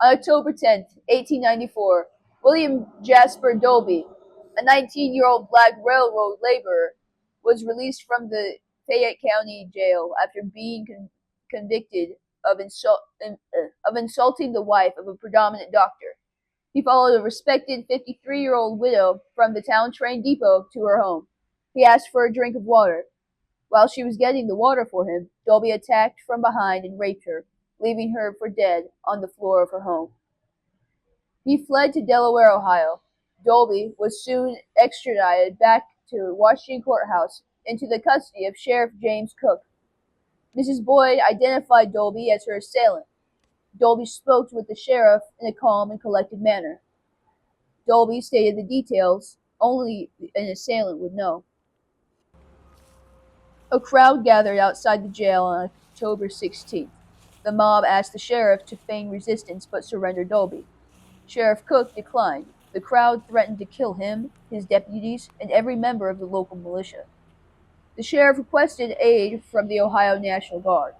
On October 10th, 1894, William Jasper Dolby, a 19-year-old black railroad laborer, was released from the Fayette County Jail after being convicted of insulting the wife of a prominent doctor. He followed a respected 53-year-old widow from the town train depot to her home. He asked for a drink of water. While she was getting the water for him, Dolby attacked from behind and raped her, leaving her for dead on the floor of her home. He fled to Delaware, Ohio. Dolby was soon extradited back to Washington Courthouse into the custody of Sheriff James Cook. Mrs. Boyd identified Dolby as her assailant. Dolby spoke with the sheriff in a calm and collected manner. Dolby stated the details only an assailant would know. A crowd gathered outside the jail on October 16th. The mob asked the sheriff to feign resistance but surrender Dolby. Sheriff Cook declined. The crowd threatened to kill him, his deputies, and every member of the local militia. The sheriff requested aid from the Ohio National Guard.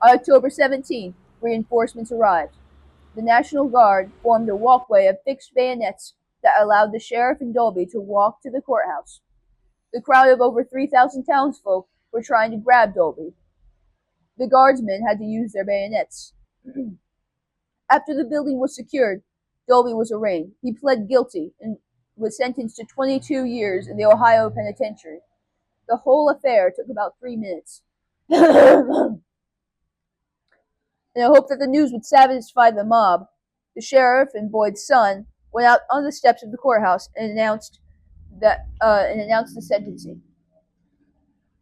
On October 17th, reinforcements arrived. The National Guard formed a walkway of fixed bayonets that allowed the sheriff and Dolby to walk to the courthouse. The crowd of over 3,000 townsfolk were trying to grab Dolby. The guardsmen had to use their bayonets. After the building was secured, Dolby was arraigned. He pled guilty and was sentenced to 22 years in the Ohio penitentiary. The whole affair took about 3 minutes. In the hope that the news would satisfy the mob, the sheriff and Boyd's son went out on the steps of the courthouse and announced the sentencing.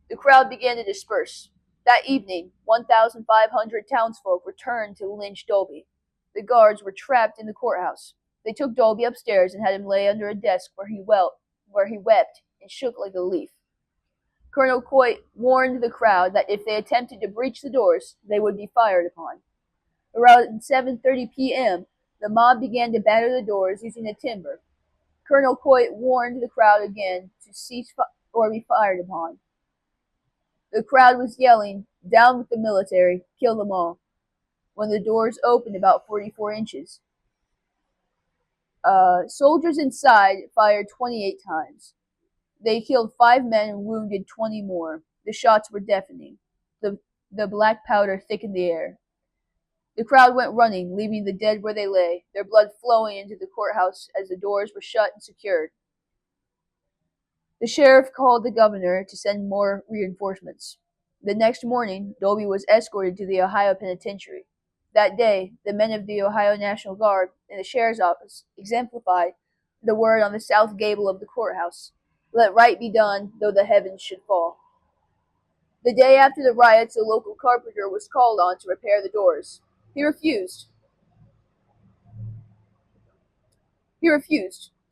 The crowd began to disperse. That evening, 1,500 townsfolk returned to lynch Dolby. The guards were trapped in the courthouse. They took Dolby upstairs and had him lay under a desk where he wept and shook like a leaf. Colonel Coit warned the crowd that if they attempted to breach the doors, they would be fired upon. Around 7:30 p.m., the mob began to batter the doors using a timber. Colonel Coit warned the crowd again to cease or be fired upon. The crowd was yelling, "Down with the military, kill them all," when the doors opened about 44 inches. Soldiers inside fired 28 times. They killed 5 men and wounded 20 more. The shots were deafening. The black powder thickened the air. The crowd went running, leaving the dead where they lay, their blood flowing into the courthouse as the doors were shut and secured. The sheriff called the governor to send more reinforcements. The next morning, Dolby was escorted to the Ohio penitentiary. That day, the men of the Ohio National Guard and the sheriff's office exemplified the word on the south gable of the courthouse: "Let right be done, though the heavens should fall." The day after the riots, a local carpenter was called on to repair the doors. He refused,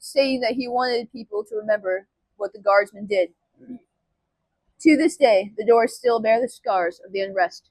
saying that he wanted people to remember what the guardsmen did. To this day, the doors still bear the scars of the unrest.